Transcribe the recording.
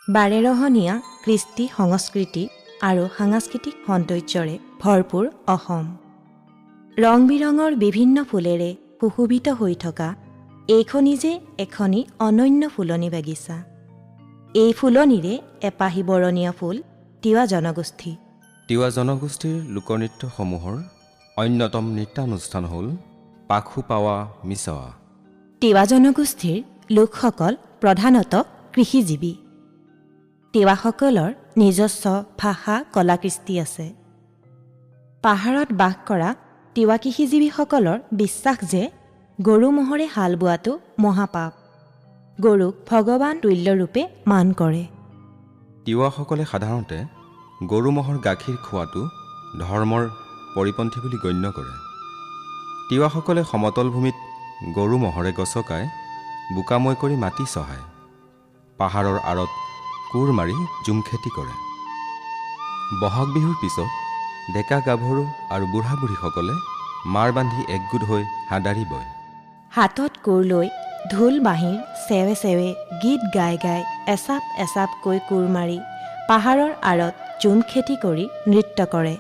বাৰেৰহণীয়া কৃষ্টি সংস্কৃতি আৰু সাংস্কৃতিক সৌন্দৰ্যৰে ভৰপূৰ অসম। ৰং বিৰঙৰ বিভিন্ন ফুলেৰে সুশোভিত হৈ থকা এইখনি যে এখনি অনন্য ফুলনি বাগিচা। এই ফুলনিৰে এপাহি বৰণীয়া ফুল তিৱা জনগোষ্ঠী। তিৱা জনগোষ্ঠীৰ লোকনৃত্যসমূহৰ অন্যতম নৃত্যানুষ্ঠান হ'ল পাখু পাৱা মিছৱা। তিৱা জনগোষ্ঠীৰ লোকসকল প্ৰধানতঃ কৃষিজীৱী। তিৱাসকলৰ নিজস্ব ভাষা কলাকৃষ্টি আছে। পাহাৰত বাস কৰা তিৱা কৃষিজীৱীসকলৰ বিশ্বাস যে গৰু ম'হৰে হাল বোৱাটো মহাপাপ। গৰুক ভগৱান তুল্যৰূপে মান কৰে। তিৱাসকলে সাধাৰণতে গৰু ম'হৰ গাখীৰ খোৱাটো ধৰ্মৰ পৰিপন্থী বুলি গণ্য কৰে। তিৱাসকলে সমতল ভূমিত গৰু ম'হৰে গছকাই বোকাময় কৰি মাটি চহায়। পাহাৰৰ আঁৰত কোৰ মাৰি জুম খেতি কৰে। বহাগ বিহুৰ পিছত ডেকা গাভৰু আৰু বুঢ়া বুঢ়ীসকলে মাৰ বান্ধি একগোট হৈ হাদাৰি বয়। হাতত কোৰ লৈ ঢোল বাঁহীৰ চেৱে চেৱে গীত গাই গাই এচাপ এচাপকৈ কোৰ মাৰি পাহাৰৰ আঁৰত জুম খেতি কৰি নৃত্য কৰে।